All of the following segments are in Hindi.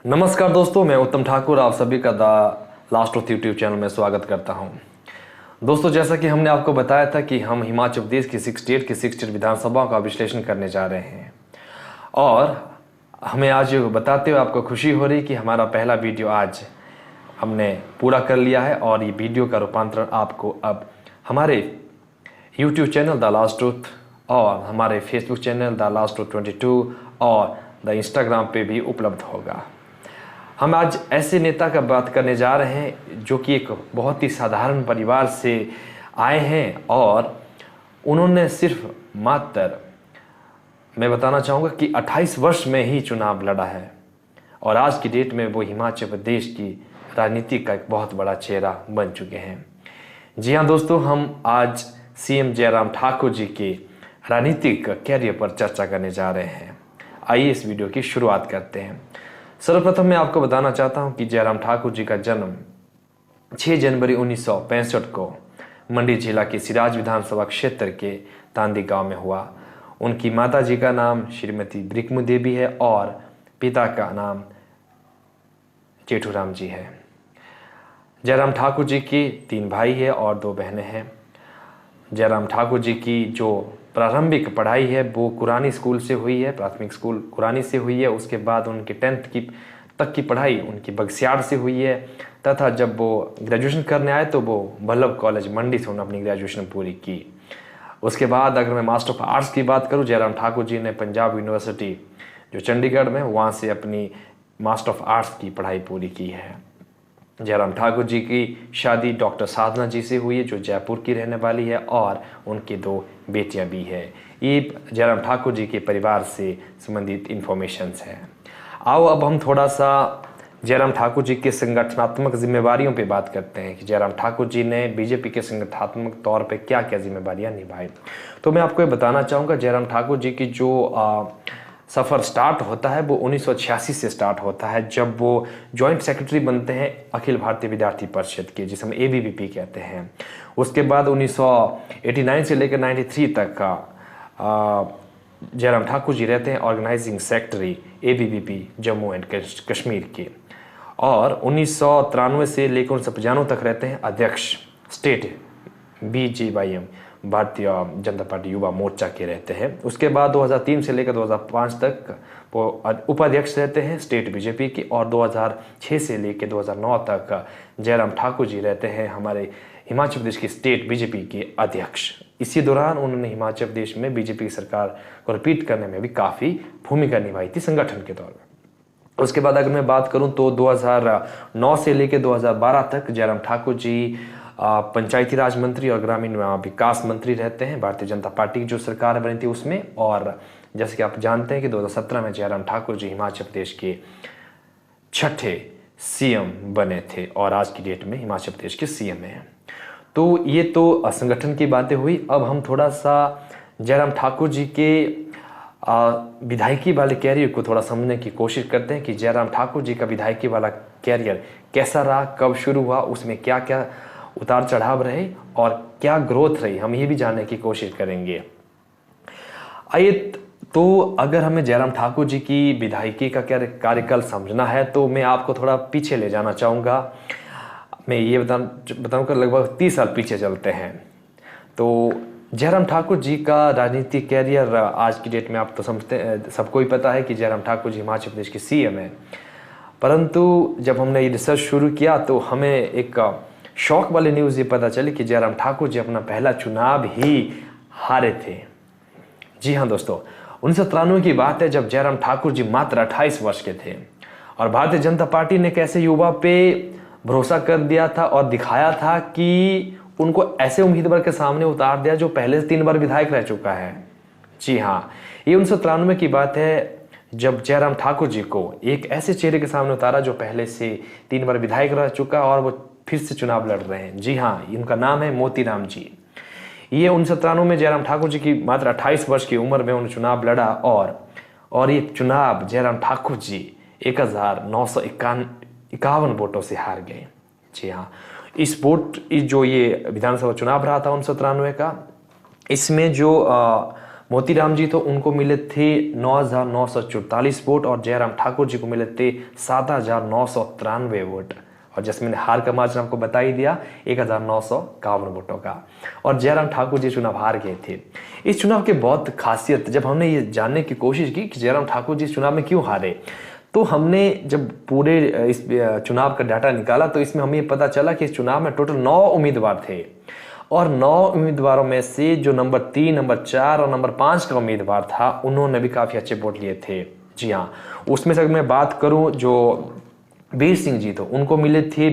नमस्कार दोस्तों, मैं उत्तम ठाकुर आप सभी का the last truth YouTube channel में स्वागत करता हूं। दोस्तों, जैसा कि हमने आपको बताया था कि हम हिमाचल प्रदेश की 68 विधानसभाओं का विश्लेषण करने जा रहे हैं और हमें आज बताते हुए आपको खुशी हो रही कि हमारा पहला वीडियो आज हमने पूरा कर लिया है और ये वीडियो का रूपांतरण आपको अब हमारे YouTube channel the last truth और हमारे Facebook channel the last truth 22 और द इंस्टाग्राम पे भी उपलब्ध होगा। हम आज ऐसे नेता का बात करने जा रहे हैं जो कि एक बहुत ही साधारण परिवार से आए हैं और उन्होंने सिर्फ मात्र मैं बताना चाहूँगा कि 28 वर्ष में ही चुनाव लड़ा है और आज की डेट में वो हिमाचल प्रदेश की राजनीति का एक बहुत बड़ा चेहरा बन चुके हैं। जी हाँ दोस्तों, हम आज सीएम जयराम ठाकुर जी के राजनीतिक कैरियर पर चर्चा करने जा रहे हैं। आइए इस वीडियो की शुरुआत करते हैं। सर्वप्रथम मैं आपको बताना चाहता हूं कि जयराम ठाकुर जी का जन्म 6 जनवरी 1965 को मंडी जिला के सिराज विधानसभा क्षेत्र के तांदी गांव में हुआ। उनकी माता जी का नाम श्रीमती ब्रिकमु देवी है और पिता का नाम जेठूराम जी है। जयराम ठाकुर जी की 3 भाई है और 2 बहनें हैं। जयराम ठाकुर जी की जो प्रारंभिक पढ़ाई है वो कुरानी स्कूल से हुई है, प्राथमिक स्कूल कुरानी से हुई है। उसके बाद उनकी 10th तक की पढ़ाई उनकी बगस्याड़ से हुई है तथा जब वो ग्रेजुएशन करने आए तो वो वल्लभ कॉलेज मंडी से उन्होंने अपनी ग्रेजुएशन पूरी की। उसके बाद अगर मैं मास्टर ऑफ आर्ट्स की बात करूँ, जयराम ठाकुर जी ने पंजाब यूनिवर्सिटी जो चंडीगढ़ में वहाँ से अपनी मास्टर ऑफ आर्ट्स की पढ़ाई पूरी की है। जयराम ठाकुर जी की शादी डॉक्टर साधना जी से हुई है जो जयपुर की रहने वाली है और उनकी 2 बेटियां भी है। ये जयराम ठाकुर जी के परिवार से संबंधित इन्फॉर्मेशंस है। आओ अब हम थोड़ा सा जयराम ठाकुर जी के संगठनात्मक जिम्मेवारियों पे बात करते हैं कि जयराम ठाकुर जी ने बीजेपी के संगठनात्मक तौर पे क्या क्या जिम्मेवारियां निभाई। तो मैं आपको ये बताना चाहूँगा, जयराम ठाकुर जी की जो सफ़र स्टार्ट होता है वो 1986 से स्टार्ट होता है जब वो जॉइंट सेक्रेटरी बनते हैं अखिल भारतीय विद्यार्थी परिषद के, जिसे हम ABVP कहते हैं। उसके बाद 1989 से लेकर 93 तक जयराम ठाकुर जी रहते हैं organising secretary ABVP Jammu and Kashmir के और 1993 से लेकर 1995 तक रहते हैं अध्यक्ष state BJYM Bharatiya Janata party Yuva Morcha के रहते हैं। उसके बाद 2003 से लेकर 2005 तक वो उपाध्यक्ष रहते हैं स्टेट बीजेपी की और 2006 से लेकर 2009 तक जयराम ठाकुर जी रहते हैं हमारे हिमाचल प्रदेश की स्टेट बीजेपी के अध्यक्ष। इसी दौरान उन्होंने हिमाचल प्रदेश में बीजेपी की सरकार को रिपीट करने में भी काफ़ी भूमिका निभाई थी संगठन के तौर पर। उसके बाद अगर मैं बात करूं तो 2009 से लेकर 2012 तक जयराम ठाकुर जी पंचायती राज मंत्री और ग्रामीण विकास मंत्री रहते हैं भारतीय जनता पार्टी की जो सरकार बनी थी उसमें। और जैसे कि आप जानते हैं कि 2017 में जयराम ठाकुर जी हिमाचल प्रदेश के 6ठे सीएम बने थे और आज की डेट में हिमाचल प्रदेश के सीएम हैं। तो ये तो संगठन की बातें हुई। अब हम थोड़ा सा जयराम ठाकुर जी के विधायकी वाले कैरियर को थोड़ा समझने की कोशिश करते हैं कि जयराम ठाकुर जी का विधायकी वाला कैरियर कैसा रहा, कब शुरू हुआ, उसमें क्या क्या उतार चढ़ाव रहे और क्या ग्रोथ रही, हम ये भी जानने की कोशिश करेंगे। आइए, तो अगर हमें जयराम ठाकुर जी की विधायकी का कार्यकाल समझना है तो मैं आपको थोड़ा पीछे ले जाना चाहूँगा। मैं ये बताऊँगा लगभग 30 साल पीछे चलते हैं। तो जयराम ठाकुर जी का राजनीतिक कैरियर आज की डेट में आप तो समझते हैं, सबको ही पता है कि जयराम ठाकुर जी हिमाचल प्रदेश के सीएम हैं। परंतु जब हमने ये रिसर्च शुरू किया तो हमें एक शौक वाली न्यूज़ ये पता चली कि जयराम ठाकुर जी अपना पहला चुनाव ही हारे थे। जी हाँ दोस्तों, 1993 की बात है जब जयराम ठाकुर जी मात्र 28 वर्ष के थे और भारतीय जनता पार्टी ने कैसे युवा पे भरोसा कर दिया था और दिखाया था कि उनको ऐसे उम्मीदवार के सामने उतार दिया जो पहले से 3 बार विधायक रह चुका है। जी हाँ, ये 1993 की बात है जब जयराम ठाकुर जी को एक ऐसे चेहरे के सामने उतारा जो पहले से 3 बार विधायक रह चुका और वो फिर से चुनाव लड़ रहे हैं। जी हाँ, इनका नाम है मोतीराम जी। ये 1993 में जयराम ठाकुर जी की मात्र 28 वर्ष की उम्र में उन्होंने चुनाव लड़ा और ये चुनाव जयराम ठाकुर जी 1951 वोटों से हार गए। जी हाँ, इस जो ये विधानसभा चुनाव रहा था 1993 का, इसमें जो मोतीराम जी तो उनको मिले थे 9,944 वोट और जयराम ठाकुर जी को मिले थे 7,993 वोट। और जैसे मैंने हार का मार्जिन आपको बता ही दिया 1,951 वोटों का, और जयराम ठाकुर जी चुनाव हार गए थे। इस चुनाव की बहुत खासियत, जब हमने ये जानने की कोशिश की कि जयराम ठाकुर जी इस चुनाव में क्यों हारे, तो हमने जब पूरे इस चुनाव का डाटा निकाला तो इसमें हमें पता चला कि इस चुनाव में टोटल 9 उम्मीदवार थे, और 9 उम्मीदवारों में से जो नंबर 3, नंबर 4 और नंबर 5 का उम्मीदवार था उन्होंने भी काफ़ी अच्छे वोट लिए थे। जी हाँ, उसमें से अगर मैं बात करूं जो वीर सिंह जी तो उनको मिले थे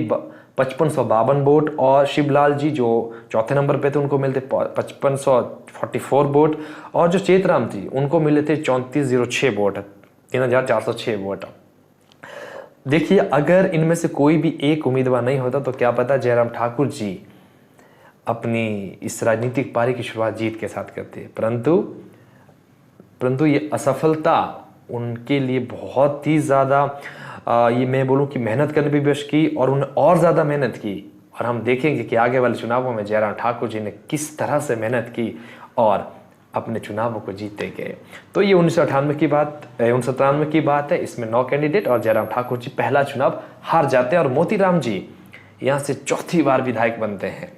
5552 वोट, और शिवलाल जी जो चौथे नंबर पे थे उनको मिलते 5544 वोट, और जो चेतराम जी उनको मिले थे 3406 वोट, 3406 वोट। देखिए, अगर इनमें से कोई भी एक उम्मीदवार नहीं होता तो क्या पता जयराम ठाकुर जी अपनी इस राजनीतिक पारी की शुरुआत जीत के साथ करते, परंतु ये असफलता उनके लिए बहुत ही ज़्यादा, ये मैं बोलूं कि मेहनत करने भी विवश की, और उन्होंने और ज़्यादा मेहनत की। और हम देखेंगे कि आगे वाले चुनावों में जयराम ठाकुर जी ने किस तरह से मेहनत की और अपने चुनावों को जीते गए। तो ये 1998 की बात, 1997 की बात है। इसमें 9 कैंडिडेट और जयराम ठाकुर जी पहला चुनाव हार जाते हैं, और मोतीराम जी यहाँ से चौथी बार विधायक बनते हैं।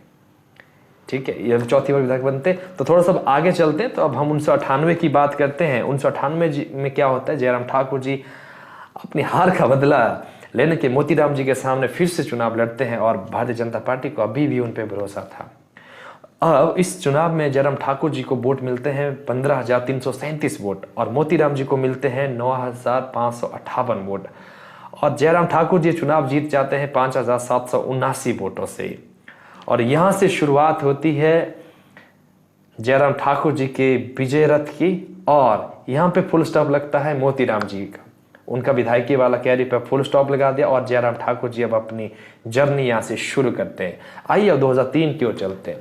ठीक है, ये चौथी बार विधायक बनते। तो थोड़ा सा आगे चलते हैं, तो अब हम 1998 की बात करते हैं। 1998 में क्या होता है, जयराम ठाकुर जी अपनी हार का बदला लेने के मोतीराम जी के सामने फिर से चुनाव लड़ते हैं, और भारतीय जनता पार्टी को अभी भी उन पर भरोसा था। अब इस चुनाव में जयराम ठाकुर जी को वोट मिलते हैं 15,337 वोट, और मोतीराम जी को मिलते हैं 9,558 वोट, और जयराम ठाकुर जी चुनाव जीत जाते हैं 5,779 वोटों से। और यहाँ से शुरुआत होती है जयराम ठाकुर जी के विजय रथ की, और यहाँ पे फुल स्टॉप लगता है मोतीराम जी का। उनका विधायकी वाला कैरियर पर फुल स्टॉप लगा दिया, और जयराम ठाकुर जी अब अपनी जर्नी यहाँ से शुरू करते हैं। आइए अब 2003 की ओर चलते हैं।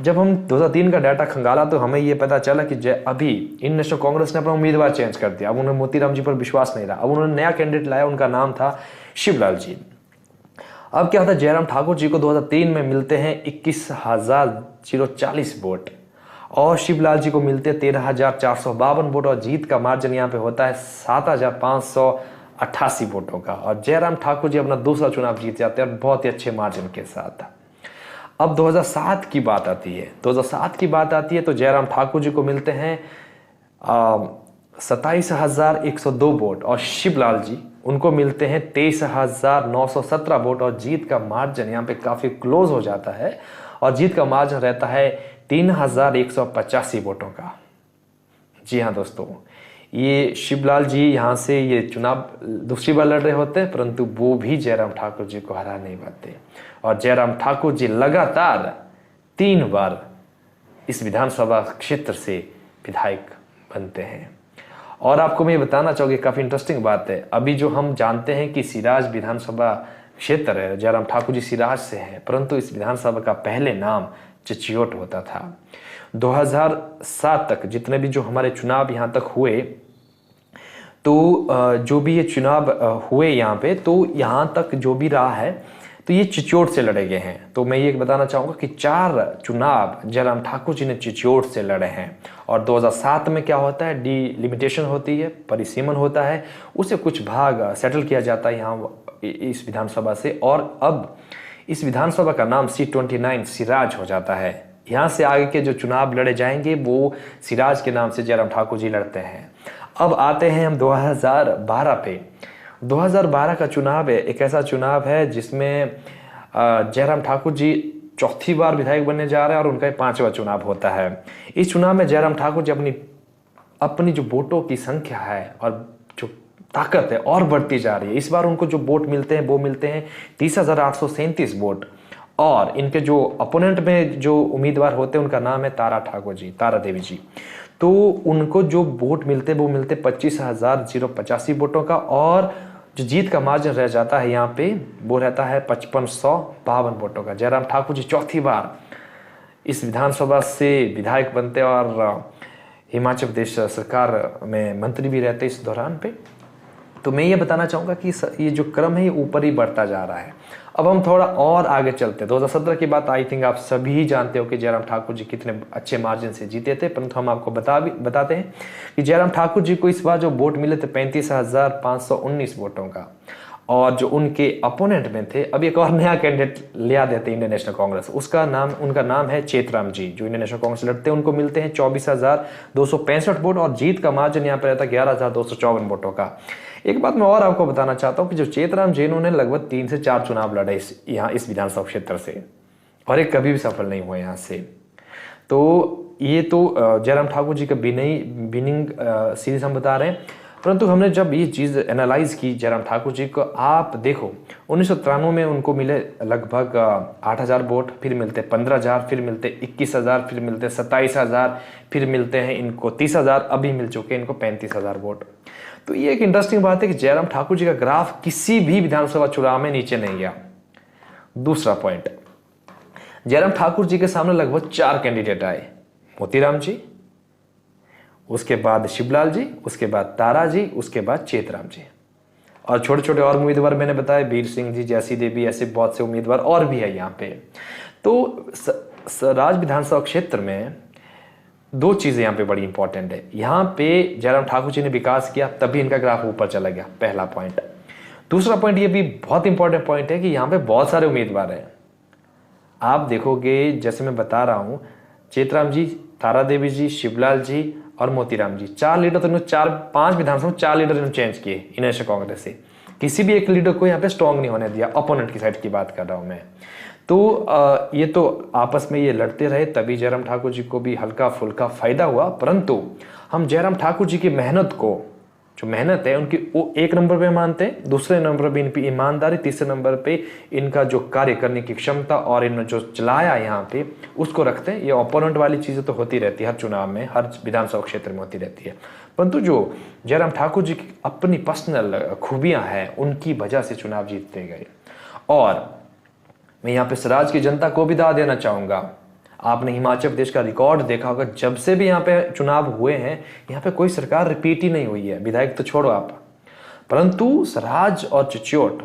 जब हम 2003 का डाटा खंगाला तो हमें ये पता चला कि अभी इंडियन नेशनल कांग्रेस ने अपना उम्मीदवार चेंज कर दिया। अब उन्हें मोतीराम जी पर विश्वास नहीं रहा, अब उन्होंने नया कैंडिडेट लाया, उनका नाम था शिवलाल जी। अब क्या होता है, जयराम ठाकुर जी को 2003 में मिलते हैं 21,040 वोट, और शिवलाल जी को मिलते हैं 13,452 वोट, और जीत का मार्जिन यहाँ पे होता है 7,588 वोटों का, और जयराम ठाकुर जी अपना दूसरा चुनाव जीत जाते हैं, और बहुत ही अच्छे मार्जिन के साथ। अब 2007 की बात आती है। 2007 की बात आती है तो जयराम ठाकुर जी को मिलते हैं 27,102 वोट, और शिवलाल जी उनको मिलते हैं 23,917 वोट, और जीत का मार्जिन यहाँ पे काफ़ी क्लोज हो जाता है, और जीत का मार्जिन रहता है 3,185 वोटों का। जी हाँ दोस्तों, ये शिवलाल जी यहाँ से ये चुनाव दूसरी बार लड़ रहे होते हैं, परंतु वो भी जयराम ठाकुर जी को हरा नहीं पाते, और जयराम ठाकुर जी लगातार 3 बार इस विधानसभा क्षेत्र से विधायक बनते हैं। और आपको मैं ये बताना चाहूँगी, काफ़ी इंटरेस्टिंग बात है, अभी जो हम जानते हैं कि सिराज विधानसभा क्षेत्र है, जयराम ठाकुर जी सिराज से हैं, परंतु इस विधानसभा का पहले नाम चिचियोट होता था। 2007 तक जितने भी जो हमारे चुनाव यहाँ तक हुए, तो जो भी ये चुनाव हुए यहाँ पे, तो यहाँ तक जो भी रहा है तो ये चिचियोट से लड़े गए हैं। तो मैं ये बताना चाहूँगा कि 4 चुनाव जयराम ठाकुर जी ने चिचियोट से लड़े हैं, और 2007 में क्या होता है, डिलिमिटेशन होती है, परिसीमन होता है, उसे कुछ भाग सेटल किया जाता है यहाँ इस विधानसभा से, और अब इस विधानसभा का नाम C29 सिराज हो जाता है। यहाँ से आगे के जो चुनाव लड़े जाएंगे वो सिराज के नाम से जयराम ठाकुर जी लड़ते हैं। अब आते हैं हम 2012 पे। 2012 का चुनाव है, एक ऐसा चुनाव है जिसमें जयराम ठाकुर जी चौथी बार विधायक बनने जा रहे हैं, और उनका 5वां चुनाव होता है। इस चुनाव में जयराम ठाकुर जी अपनी जो वोटों की संख्या है और जो ताकत है और बढ़ती जा रही है। इस बार उनको जो वोट मिलते हैं वो मिलते हैं 30,837 वोट, और इनके जो अपोनेंट में जो उम्मीदवार होते हैं उनका नाम है तारा देवी जी। तो उनको जो वोट मिलते वो मिलते 25,085 वोटों का, और जो जीत का मार्जिन रह जाता है यहाँ पे वो रहता है 5552 वोटों का। जयराम ठाकुर जी चौथी बार इस विधानसभा से विधायक बनते, और हिमाचल प्रदेश सरकार में मंत्री भी रहते इस दौरान पे। तो मैं ये बताना चाहूँगा कि ये जो क्रम है ये ऊपर ही बढ़ता जा रहा है। अब हम थोड़ा और आगे चलते हैं। 2017 की बात आई थिंक आप सभी ही जानते हो कि जयराम ठाकुर जी कितने अच्छे मार्जिन से जीते थे, परंतु हम आपको बताते हैं कि जयराम ठाकुर जी को इस बार जो वोट मिले थे 35,519 वोटों का, और जो उनके अपोनेंट में थे, अब एक और नया कैंडिडेट लिया देते इंडियन नेशनल कांग्रेस, उनका नाम है चेतराम जी, जो इंडियन नेशनल कांग्रेस लड़ते हैं। उनको मिलते हैं 24,265 वोट और जीत का मार्जिन यहाँ पर रहता है 11,254 वोटों का। एक बात मैं और आपको बताना चाहता हूँ कि जो चेतराम जी, इन्होंने लगभग 3 से 4 चुनाव लड़े इस विधानसभा क्षेत्र से, और एक कभी भी सफल नहीं हुए यहाँ से। तो ये तो जयराम ठाकुर जी का विनिंग सीरीज हम बता रहे हैं, परंतु हमने जब ये चीज़ एनालाइज की जयराम ठाकुर जी को, आप देखो 1993 में उनको मिले लगभग 8,000 वोट, फिर मिलते 15,000, फिर मिलते 21,000, फिर मिलते 27,000, फिर मिलते हैं इनको 30,000, अभी मिल चुके हैं इनको 35,000 वोट। तो ये एक इंटरेस्टिंग बात है कि जयराम ठाकुर जी का ग्राफ किसी भी विधानसभा चुनाव में नीचे नहीं गया। दूसरा पॉइंट, जयराम ठाकुर जी के सामने लगभग 4 कैंडिडेट आए, मोतीराम जी, उसके बाद शिवलाल जी, उसके बाद तारा जी, उसके बाद चेतराम जी, और छोटे छोटे और उम्मीदवार मैंने बताया, वीर सिंह जी, जैसी देवी, ऐसे बहुत से उम्मीदवार और भी है यहाँ पे। तो राज्य विधानसभा क्षेत्र में 2 चीजें यहाँ पे बड़ी इंपॉर्टेंट है। यहाँ पे जयराम ठाकुर जी ने विकास किया, तभी इनका ग्राफ ऊपर चला गया, पहला पॉइंट। दूसरा पॉइंट, ये भी बहुत इंपॉर्टेंट पॉइंट है कि यहाँ पे बहुत सारे उम्मीदवार हैं। आप देखोगे, जैसे मैं बता रहा हूँ, चेतराम जी, तारा देवी जी, शिवलाल जी और मोतीराम जी, 4 लीडर, तो 4-5 विधानसभा 4 लीडर इन्होंने चेंज किए इंडियन नेशनल कांग्रेस से। किसी भी एक लीडर को यहाँ पे स्ट्रांग नहीं होने दिया, अपोनेंट की साइड की बात कर रहा हूँ मैं। तो ये तो आपस में ये लड़ते रहे, तभी जयराम ठाकुर जी को भी हल्का फुल्का फायदा हुआ। परंतु हम जयराम ठाकुर जी की मेहनत को, जो मेहनत है उनकी, वो 1 नंबर पे मानते हैं, दूसरे नंबर पे इनकी ईमानदारी, तीसरे नंबर पे इनका जो कार्य करने की क्षमता और इन्होंने जो चलाया यहाँ पे, उसको रखते हैं। ये ओपोनेंट वाली चीज़ें तो होती रहती है हर चुनाव में, हर विधानसभा क्षेत्र में होती रहती है, परंतु जो जयराम ठाकुर जी की अपनी पर्सनल खूबियाँ हैं, उनकी वजह से चुनाव जीतते गए। और मैं यहाँ पे स्वराज की जनता को भी दाद देना चाहूँगा। आपने हिमाचल प्रदेश का रिकॉर्ड देखा होगा, जब से भी यहाँ पे चुनाव हुए हैं, यहाँ पे कोई सरकार रिपीट ही नहीं हुई है, विधायक तो छोड़ो आप, परंतु सिराज और चिच्योट,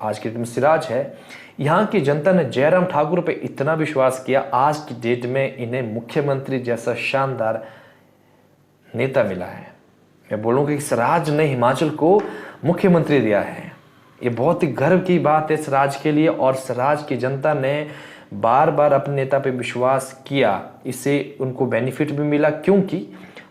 आज की डेट में सिराज है, यहाँ की जनता ने जयराम ठाकुर पे इतना विश्वास किया, आज की डेट में इन्हें मुख्यमंत्री जैसा शानदार नेता मिला है। मैं बोलूँगा कि सिराज ने हिमाचल को मुख्यमंत्री दिया है, ये बहुत ही गर्व की बात है सिराज के लिए, और सिराज की जनता ने बार बार अपने नेता पे विश्वास किया, इससे उनको बेनिफिट भी मिला। क्योंकि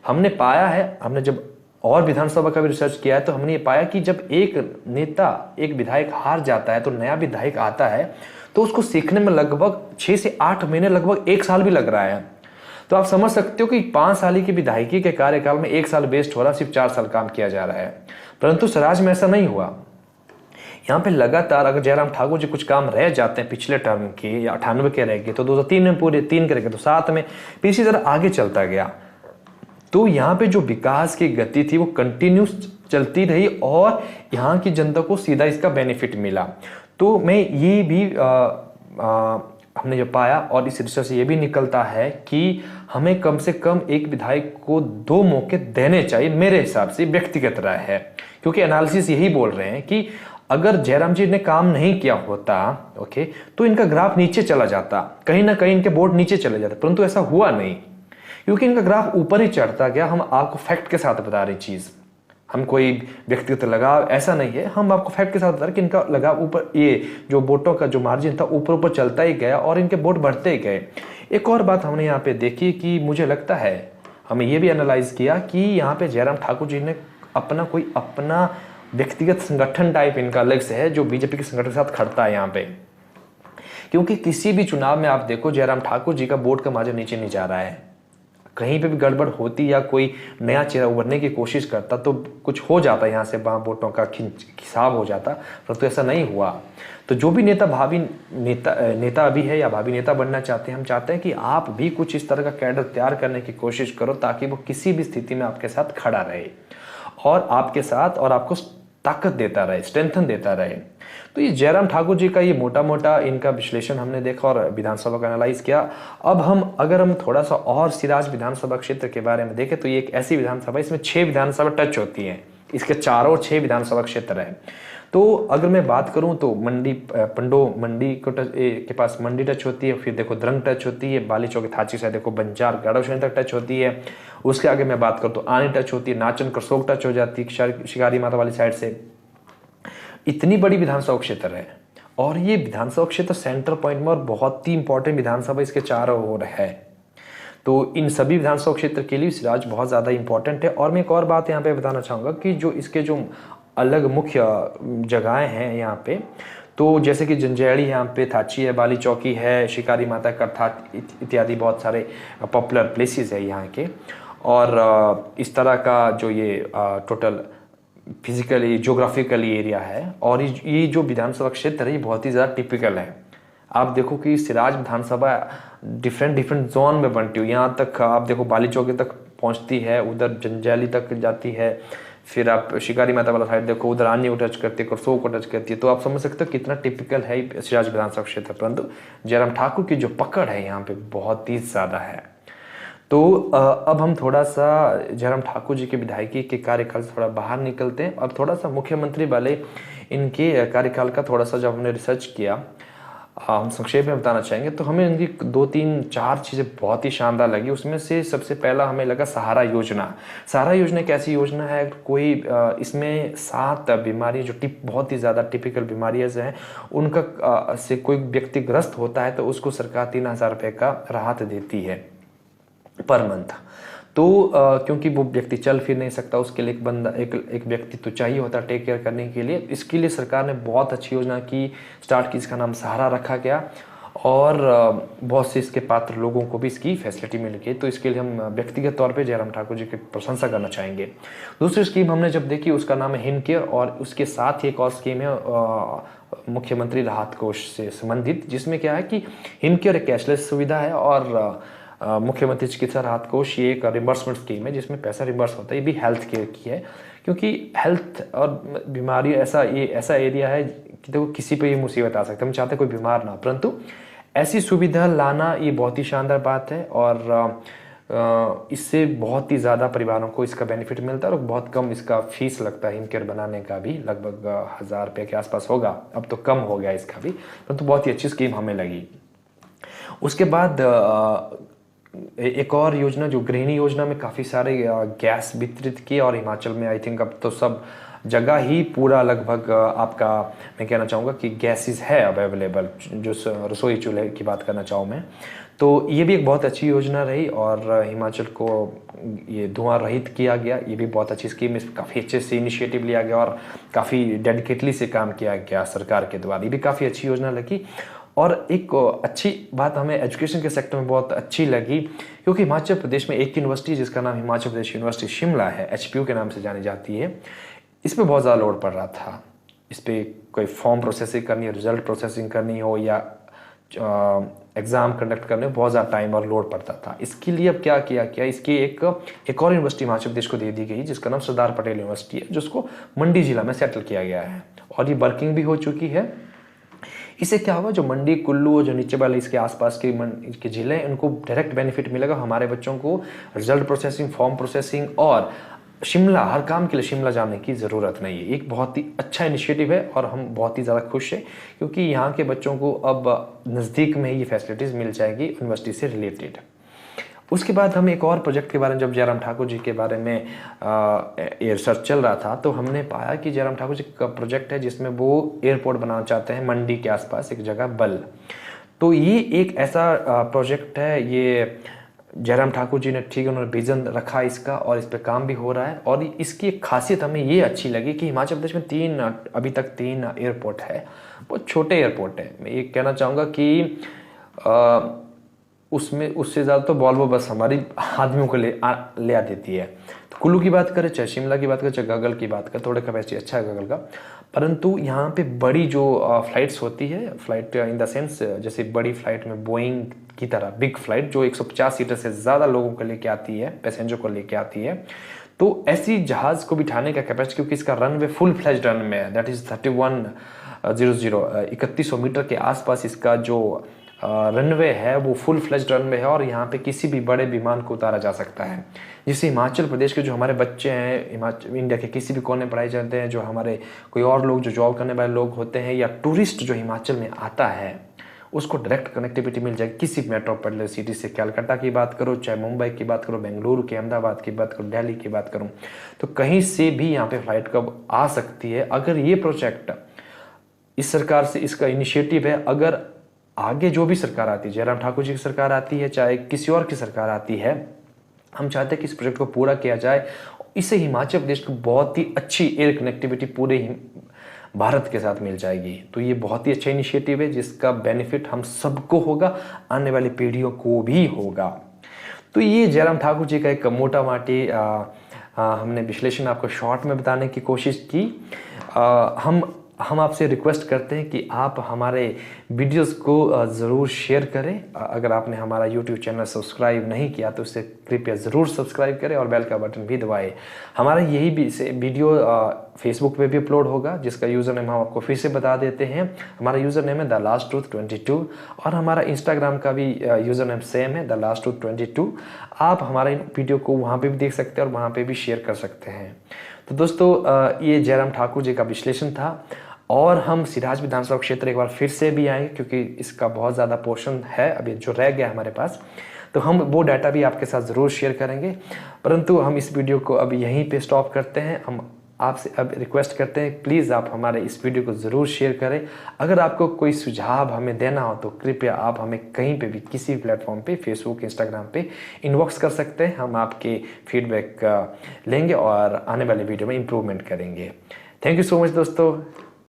हमने पाया है, हमने जब और विधानसभा का भी रिसर्च किया है, तो हमने ये पाया कि जब एक नेता, एक विधायक हार जाता है, तो नया विधायक आता है, तो उसको सीखने में लगभग 6 से 8 महीने, लगभग 1 साल भी लग रहा है। तो आप समझ सकते हो कि 5 साल की विधायकी के कार्यकाल में 1 साल वेस्ट हो रहा, सिर्फ 4 साल काम किया जा रहा है। परंतु स्वराज में ऐसा नहीं हुआ। यहाँ पे लगातार अगर जयराम ठाकुर जी कुछ काम रह जाते हैं पिछले टर्म के, या 98 के रह गए, तो 2003 में पूरे 3 करेंगे, तो 7 में, फिर इसी तरह आगे चलता गया। तो यहाँ पे जो विकास की गति थी वो कंटिन्यूस चलती रही, और यहाँ की जनता को सीधा इसका बेनिफिट मिला। तो मैं ये भी हमने जो पाया, और इस रिसर्च से ये भी निकलता है कि हमें कम से कम एक विधायक को 2 मौके देने चाहिए, मेरे हिसाब से व्यक्तिगत राय है। क्योंकि एनालिसिस यही बोल रहे हैं कि अगर जयराम जी ने काम नहीं किया होता, ओके, तो इनका ग्राफ नीचे चला जाता, कहीं ना कहीं इनके वोट नीचे चले जाते, परंतु ऐसा हुआ नहीं, क्योंकि इनका ग्राफ ऊपर ही चढ़ता गया। हम आपको फैक्ट के साथ बता रहे चीज, हम कोई व्यक्तिगत लगाव ऐसा नहीं है, हम आपको फैक्ट के साथ बता रहे कि इनका लगाव ऊपर, ये जो वोटों का जो मार्जिन था ऊपर ऊपर चलता ही गया, और इनके वोट बढ़ते ही गए। एक और बात हमने यहाँ पे देखी कि मुझे लगता है, हमें ये भी एनालाइज किया कि यहाँ पे जयराम ठाकुर जी ने अपना व्यक्तिगत संगठन टाइप इनका अलग से है, जो बीजेपी के संगठन के साथ खड़ता है यहाँ पे। क्योंकि किसी भी चुनाव में आप देखो, जयराम ठाकुर जी का वोट का मार्जिन नीचे नहीं जा रहा है। कहीं पे भी गड़बड़ होती या कोई नया चेहरा उभरने की कोशिश करता, तो कुछ हो जाता, यहाँ से वहाँ वोटों का हिसाब हो जाता, परंतु ऐसा नहीं हुआ। तो जो भी भावी नेता अभी है या भावी नेता बनना चाहते हैं, हम चाहते हैं कि आप भी कुछ इस तरह का कैडर तैयार करने की कोशिश करो, ताकि वो किसी भी स्थिति में आपके साथ खड़ा रहे, और आपके साथ, और आपको ताकत देता रहे, स्ट्रेंथन देता रहे। तो ये जयराम ठाकुर जी का ये मोटा मोटा इनका विश्लेषण हमने देखा और विधानसभा का एनालाइज किया। अब अगर हम थोड़ा सा और सिराज विधानसभा क्षेत्र के बारे में देखें, तो ये एक ऐसी विधानसभा, इसमें 6 विधानसभा टच होती हैं इसके चारों 6 विधानसभा क्षेत्र है। तो अगर मैं बात करूं तो मंडी को के पास मंडी टच होती है, फिर देखो द्रंग टच होती है, बाली चौक थाची से देखो बंजार गढ़वशेन तक टच होती है। उसके आगे मैं बात करूं तो आनी टच होती है, नाचन करसोग टच हो जाती है शिकारी माता वाली साइड से। इतनी बड़ी विधानसभा क्षेत्र है और ये विधानसभा क्षेत्र सेंटर पॉइंट में और बहुत ही इंपॉर्टेंट विधानसभा इसके चारों ओर है। तो इन सभी विधानसभा क्षेत्र के लिए सिराज बहुत ज़्यादा इंपॉर्टेंट है। और मैं एक और बात यहाँ पे बताना चाहूँगा कि जो इसके जो अलग मुख्य जगहें हैं यहाँ पे, तो जैसे कि जंजैड़ी यहाँ पे थाची है, बाली चौकी है, शिकारी माता करथात इत्यादि बहुत सारे पॉपुलर प्लेसेस है यहाँ के। और इस तरह का जो ये टोटल फिजिकली जोग्राफिकली एरिया है और ये जो विधानसभा क्षेत्र है ये बहुत ही ज़्यादा टिपिकल है। आप देखो कि सिराज विधानसभा डिफरेंट जोन में बनती हुई, यहाँ तक आप देखो बाली चौकी तक पहुँचती है, उधर जंजैली तक जाती है, फिर आप शिकारी माता वाला साइड देखो उधर आनी को टच करती है, करसोग को टच करती है। तो आप समझ सकते हो कितना टिपिकल है सिराज विधानसभा क्षेत्र। परंतु जयराम ठाकुर की जो पकड़ है यहाँ पे बहुत ही ज़्यादा है। तो अब हम थोड़ा सा जयराम ठाकुर जी के विधायकी के कार्यकाल से थोड़ा बाहर निकलते हैं और थोड़ा सा मुख्यमंत्री वाले इनके कार्यकाल का थोड़ा सा जब हमने रिसर्च किया, हम संक्षेप में बताना चाहेंगे तो हमें इनकी 2, 3, 4 चीज़ें बहुत ही शानदार लगी। उसमें से सबसे पहला हमें लगा सहारा योजना। सहारा योजना एक ऐसी योजना है, कोई इसमें 7 बीमारी जो बहुत ही ज़्यादा टिपिकल बीमारियाँ हैं उनका से कोई व्यक्ति ग्रस्त होता है तो उसको सरकार 3,000 रुपये का राहत देती है पर मंथ। तो क्योंकि वो व्यक्ति चल फिर नहीं सकता, उसके लिए एक व्यक्ति तो चाहिए होता है टेक केयर करने के लिए। इसके लिए सरकार ने बहुत अच्छी योजना की स्टार्ट की, इसका नाम सहारा रखा गया और बहुत से इसके पात्र लोगों को भी इसकी फैसिलिटी मिल गई। तो इसके लिए हम व्यक्तिगत तौर पे जयराम ठाकुर जी की प्रशंसा करना चाहेंगे। दूसरी स्कीम हमने जब देखी उसका नाम है हिम केयर और उसके साथ ही एक और स्कीम है मुख्यमंत्री राहत कोष से संबंधित, जिसमें क्या है कि हिम केयर एक कैशलेस सुविधा है और मुख्यमंत्री चिकित्सा राहत कोष ये एक रिम्बर्समेंट स्कीम है जिसमें पैसा रिम्बर्स होता है। ये भी हेल्थ केयर की है क्योंकि हेल्थ और बीमारी ऐसा एरिया है कि देखो किसी पे ये मुसीबत आ सकती है, हम चाहते हैं कोई बीमार ना, परंतु ऐसी सुविधा लाना ये बहुत ही शानदार बात है और इससे बहुत ही ज़्यादा परिवारों को इसका बेनिफिट मिलता है और बहुत कम इसका फीस लगता है। हिम केयर बनाने का भी लगभग 1,000 रुपये के आसपास होगा, अब तो कम हो गया इसका भी, परंतु बहुत ही अच्छी स्कीम हमें लगी। उसके बाद एक और योजना जो गृहिणी योजना में काफ़ी सारे गैस वितरित किए और हिमाचल में आई थिंक अब तो सब जगह ही पूरा लगभग आपका मैं कहना चाहूँगा कि गैसेस है अब अवेलेबल, जो रसोई चूल्हे की बात करना चाहूँ मैं। तो ये भी एक बहुत अच्छी योजना रही और हिमाचल को ये धुआं रहित किया गया, ये भी बहुत अच्छी स्कीम, इस काफ़ी अच्छे से इनिशिएटिव लिया गया और काफ़ी डेडिकेटली से काम किया गया सरकार के द्वारा। ये भी काफ़ी अच्छी योजना लगी। और एक अच्छी बात हमें एजुकेशन के सेक्टर में बहुत अच्छी लगी क्योंकि हिमाचल प्रदेश में एक यूनिवर्सिटी जिसका नाम हिमाचल प्रदेश यूनिवर्सिटी शिमला है, HPU के नाम से जानी जाती है, इस पर बहुत ज़्यादा लोड पड़ रहा था। इस पर कोई फॉर्म प्रोसेसिंग करनी हो, रिजल्ट प्रोसेसिंग करनी हो या एग्ज़ाम कंडक्ट करने में बहुत ज़्यादा टाइम और लोड पड़ता था। इसके लिए अब क्या किया गया, इसकी एक और यूनिवर्सिटी हिमाचल प्रदेश को दे दी गई जिसका नाम सरदार पटेल यूनिवर्सिटी है, जिसको मंडी जिला में सेटल किया गया है और ये वर्किंग भी हो चुकी है। इससे क्या होगा, जो मंडी कुल्लू और जो नीचे वाले इसके आसपास के जिले हैं उनको डायरेक्ट बेनिफिट मिलेगा। हमारे बच्चों को रिजल्ट प्रोसेसिंग, फॉर्म प्रोसेसिंग और शिमला, हर काम के लिए शिमला जाने की ज़रूरत नहीं है। एक बहुत ही अच्छा इनिशिएटिव है और हम बहुत ही ज़्यादा खुश हैं क्योंकि यहाँ के बच्चों को अब नज़दीक में ही ये फैसिलिटीज़ मिल जाएगी यूनिवर्सिटी से रिलेटेड। उसके बाद हम एक और प्रोजेक्ट के बारे में, जब जयराम ठाकुर जी के बारे में ये रिसर्च चल रहा था तो हमने पाया कि जयराम ठाकुर जी का प्रोजेक्ट है जिसमें वो एयरपोर्ट बनाना चाहते हैं मंडी के आसपास एक जगह बल। तो ये एक ऐसा प्रोजेक्ट है, ये जयराम ठाकुर जी ने ठीक उन्होंने विजन रखा इसका और इस पर काम भी हो रहा है। और इसकी एक खासियत हमें ये अच्छी लगी कि हिमाचल प्रदेश में अभी तक 3 एयरपोर्ट है, बहुत छोटे एयरपोर्ट है। मैं ये कहना चाहूँगा कि उसमें उससे ज़्यादा तो वॉल्वो बस हमारी आदमियों को ले आ देती है। तो कुल्लू की बात करें, चाहे शिमला की बात करें, चाहे गगल की बात करें, थोड़े कैपेसिटी अच्छा है गगल का, परंतु यहाँ पे बड़ी जो फ्लाइट्स होती है, फ्लाइट इन द सेंस जैसे बड़ी फ्लाइट में बोइंग की तरह बिग फ्लाइट जो 150 सीटर से ज़्यादा लोगों को लेके आती है, पैसेंजर को लेके आती है, तो ऐसी जहाज़ को बिठाने का कैपेसिटी, क्योंकि इसका रनवे फुल फ्लैश रनवे है, दैट इज़ 3100 मीटर के आसपास इसका जो रनवे है वो फुल फ्लेज्ड रनवे है और यहाँ पे किसी भी बड़े विमान को उतारा जा सकता है, जिससे हिमाचल प्रदेश के जो हमारे बच्चे हैं, इंडिया के किसी भी कोने पढ़ाए जाते हैं, जो हमारे कोई और लोग जो जॉब करने वाले लोग होते हैं या टूरिस्ट जो हिमाचल में आता है, उसको डायरेक्ट कनेक्टिविटी मिल जाएगी किसी मेट्रोपॉलिटन सिटी से। कलकत्ता की बात करो, चाहे मुंबई की बात करो, बेंगलुरु की, अहमदाबाद की बात करो, दिल्ली की बात करूँ, तो कहीं से भी यहाँ पे फ्लाइट कब आ सकती है। अगर ये प्रोजेक्ट इस सरकार से, इसका इनिशिएटिव है, अगर आगे जो भी सरकार आती है, जयराम ठाकुर जी की सरकार आती है, चाहे किसी और की सरकार आती है, हम चाहते हैं कि इस प्रोजेक्ट को पूरा किया जाए। इससे हिमाचल प्रदेश को बहुत ही अच्छी एयर कनेक्टिविटी पूरे भारत के साथ मिल जाएगी। तो ये बहुत ही अच्छा इनिशिएटिव है जिसका बेनिफिट हम सबको होगा, आने वाली पीढ़ियों को भी होगा। तो ये जयराम ठाकुर जी का एक मोटा माटी हमने विश्लेषण आपको शॉर्ट में बताने की कोशिश की। हम आपसे रिक्वेस्ट करते हैं कि आप हमारे वीडियोस को ज़रूर शेयर करें। अगर आपने हमारा YouTube चैनल सब्सक्राइब नहीं किया तो उसे कृपया ज़रूर सब्सक्राइब करें और बेल का बटन भी दबाएं। हमारा यही वीडियो फेसबुक पे भी अपलोड होगा, जिसका यूज़र नेम हम आपको फिर से बता देते हैं। हमारा यूज़र नेम है द लास्ट ट्रूथ 22 और हमारा इंस्टाग्राम का भी यूज़र नेम सेम है, द लास्ट ट्रूथ 22। आप हमारे वीडियो को वहाँ पर भी देख सकते हैं और वहाँ पर भी शेयर कर सकते हैं। तो दोस्तों, ये जयराम ठाकुर जी का विश्लेषण था और हम सिराज विधानसभा क्षेत्र एक बार फिर से भी आएंगे, क्योंकि इसका बहुत ज़्यादा पोर्शन है अभी जो रह गया हमारे पास, तो हम वो डाटा भी आपके साथ ज़रूर शेयर करेंगे। परंतु हम इस वीडियो को अभी यहीं पे स्टॉप करते हैं। हम आपसे अब रिक्वेस्ट करते हैं, प्लीज़ आप हमारे इस वीडियो को ज़रूर शेयर करें। अगर आपको कोई सुझाव हमें देना हो तो कृपया आप हमें कहीं पे भी, किसी भी प्लेटफॉर्म पे, फेसबुक, इंस्टाग्राम पे इनबॉक्स कर सकते हैं। हम आपके फीडबैक लेंगे और आने वाले वीडियो में इम्प्रूवमेंट करेंगे। थैंक यू सो मच दोस्तों।